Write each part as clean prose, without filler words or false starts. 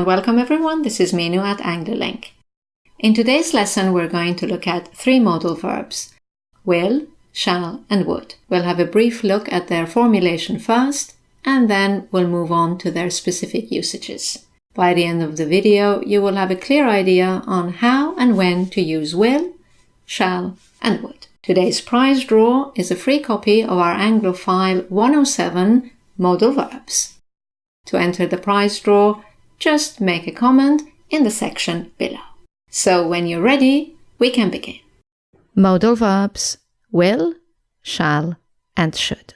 and welcome everyone. This is Minu at AngloLink. In today's lesson, we're going to look at three modal verbs: will, shall, and would. We'll have a brief look at their formulation first, and then we'll move on to their specific usages. By the end of the video, you will have a clear idea on how and when to use will, shall, and would. Today's prize draw is a free copy of our Anglophile 107 Modal Verbs. To enter the prize draw, just make a comment in the section below. So when you're ready, we can begin. Modal verbs: will, shall, and should.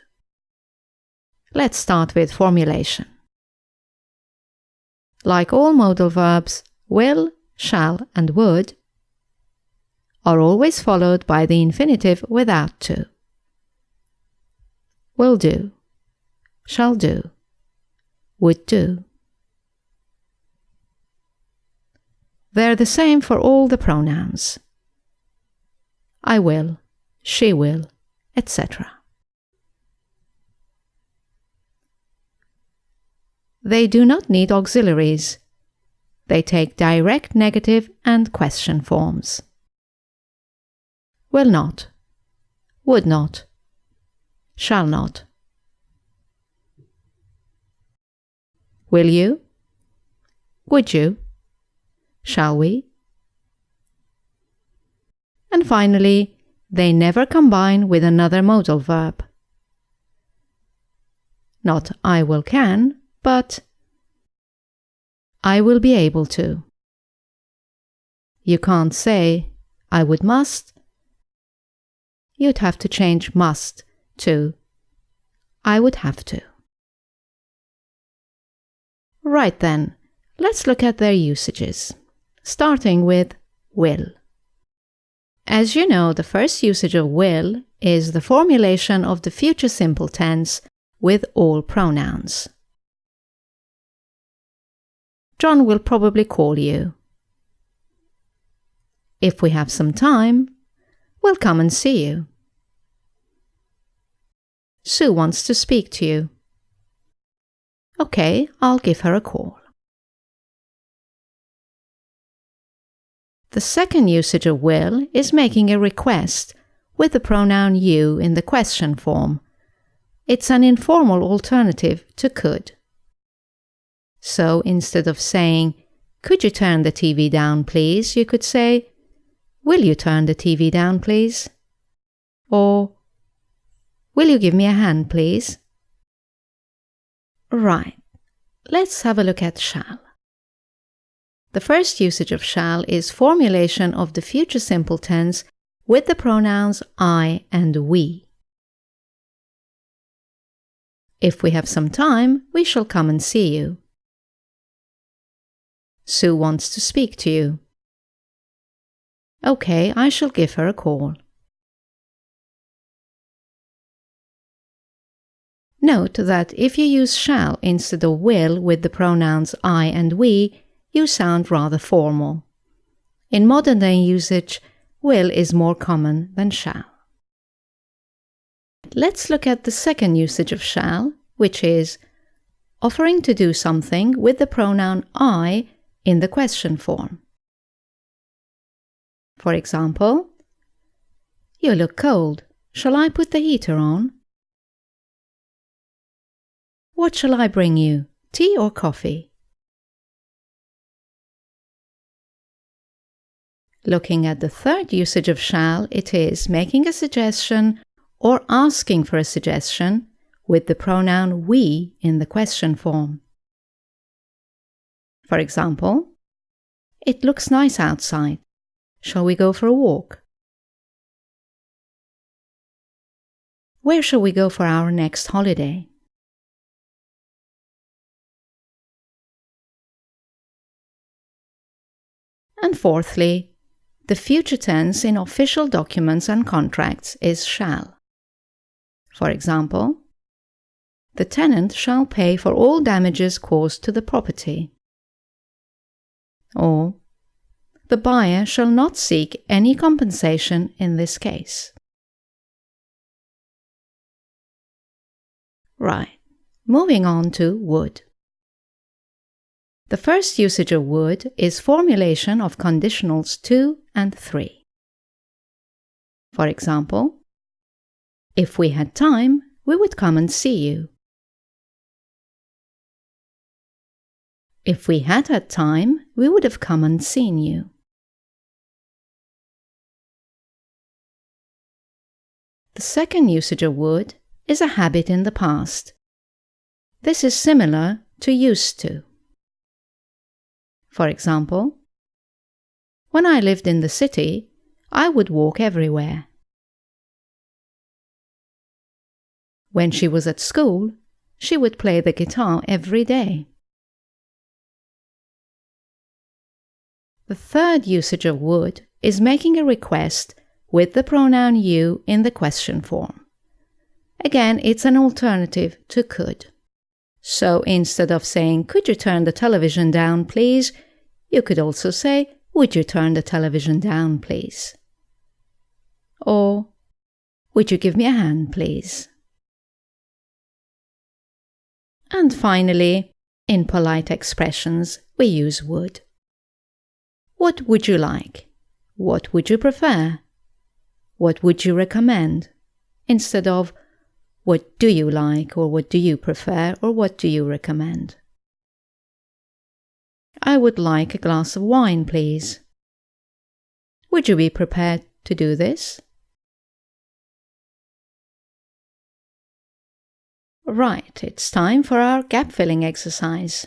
Let's start with formulation. Like all modal verbs, will, shall, and would are always followed by the infinitive without to. Will do, shall do, would do. They're the same for all the pronouns: I will, she will, etc. They do not need auxiliaries. They take direct negative and question forms. Will not, would not, shall not. Will you? Would you? Shall we? And finally, they never combine with another modal verb. Not I will can, but I will be able to. You can't say I would must. You'd have to change must to I would have to. Right then, let's look at their usages, starting with will. As you know, the first usage of will is the formulation of the future simple tense with all pronouns. John will probably call you. If we have some time, we'll come and see you. Sue wants to speak to you. Okay, I'll give her a call. The second usage of will is making a request with the pronoun you in the question form. It's an informal alternative to could. So instead of saying, "Could you turn the TV down, please?" you could say, "Will you turn the TV down, please?" Or, "Will you give me a hand, please?" Right. Let's have a look at shall. The first usage of shall is formulation of the future simple tense with the pronouns I and we. If we have some time, we shall come and see you. Sue wants to speak to you. Okay, I shall give her a call. Note that if you use shall instead of will with the pronouns I and we, you sound rather formal. In modern day usage, will is more common than shall. Let's look at the second usage of shall, which is offering to do something with the pronoun I in the question form. For example, "You look cold. Shall I put the heater on?" "What shall I bring you, tea or coffee?" Looking at the third usage of shall, it is making a suggestion or asking for a suggestion with the pronoun we in the question form. For example, "It looks nice outside. Shall we go for a walk?" "Where shall we go for our next holiday?" And fourthly, the future tense in official documents and contracts is shall. For example, "The tenant shall pay for all damages caused to the property." Or, "The buyer shall not seek any compensation in this case." Right, moving on to would. The first usage of would is formulation of conditionals 2 and 3. For example, if we had time, we would come and see you. If we had had time, we would have come and seen you. The second usage of would is a habit in the past. This is similar to used to. For example, when I lived in the city, I would walk everywhere. When she was at school, she would play the guitar every day. The third usage of would is making a request with the pronoun you in the question form. Again, it's an alternative to could. So instead of saying, "Could you turn the television down, please?" you could also say, "Would you turn the television down, please?" Or, "Would you give me a hand, please?" And finally, in polite expressions, we use would. What would you like? What would you prefer? What would you recommend? Instead of what do you like, or what do you prefer, or what do you recommend? I would like a glass of wine, please. Would you be prepared to do this? Right, it's time for our gap-filling exercise.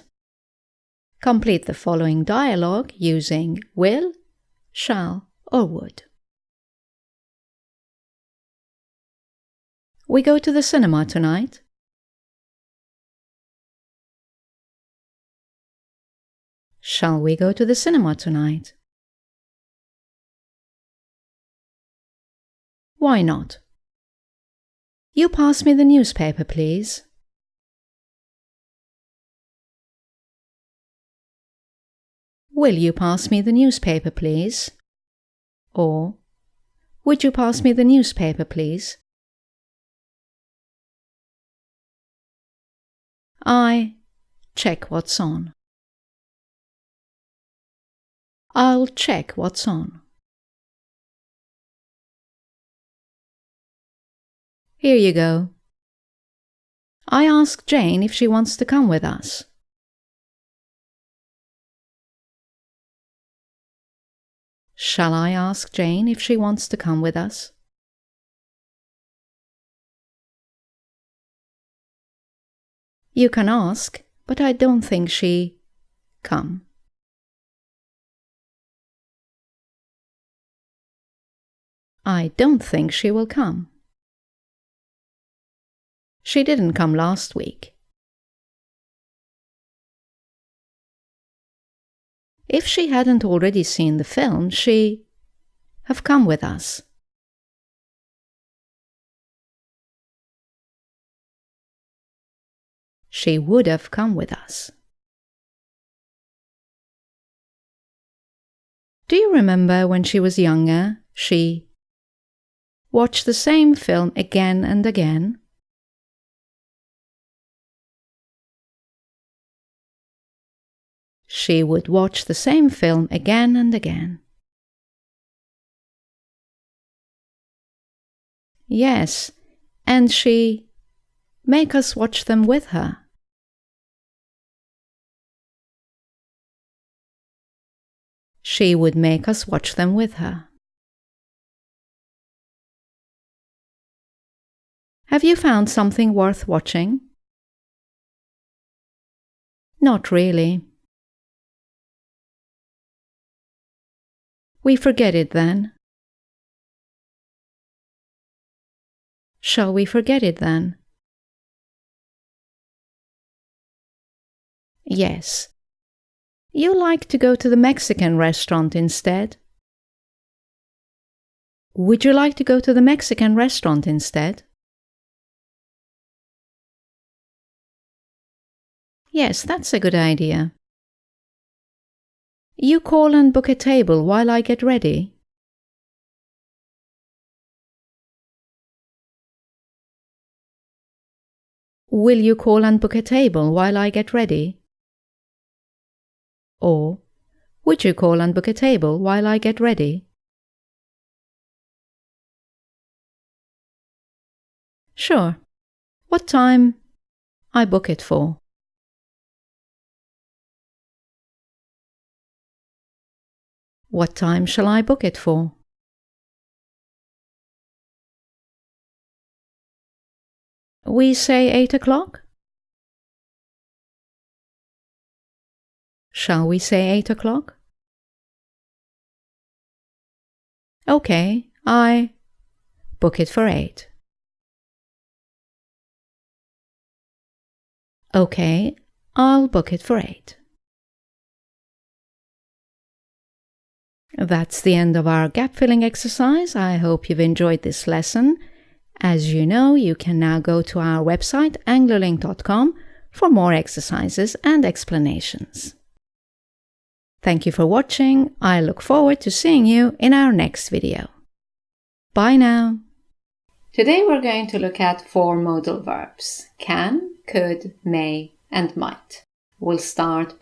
Complete the following dialogue using will, shall, or would. We go to the cinema tonight. Shall we go to the cinema tonight? Why not? You pass me the newspaper, please. Will you pass me the newspaper, please? Or, would you pass me the newspaper, please? I check what's on. I'll check what's on. Here you go. I asked Jane if she wants to come with us. Shall I ask Jane if she wants to come with us? You can ask, but I don't think she come. I don't think she will come. She didn't come last week. If she hadn't already seen the film, she have come with us. She would have come with us. Do you remember when she was younger, she watched the same film again and again? She would watch the same film again and again. Yes, and she make us watch them with her. She would make us watch them with her. Have you found something worth watching? Not really. We forget it then. Shall we forget it then? Yes. You like to go to the Mexican restaurant instead? Would you like to go to the Mexican restaurant instead? Yes, that's a good idea. You call and book a table while I get ready. Will you call and book a table while I get ready? Or, would you call and book a table while I get ready? Sure. What time? I book it for. What time shall I book it for? We say 8 o'clock? Shall we say 8 o'clock? Okay, I book it for 8. Okay, I'll book it for 8. That's the end of our gap-filling exercise. I hope you've enjoyed this lesson. As you know, you can now go to our website anglerlink.com for more exercises and explanations. Thank you for watching. I look forward to seeing you in our next video. Bye now. Today we're going to look at 4 modal verbs: can, could, may, and might. We'll start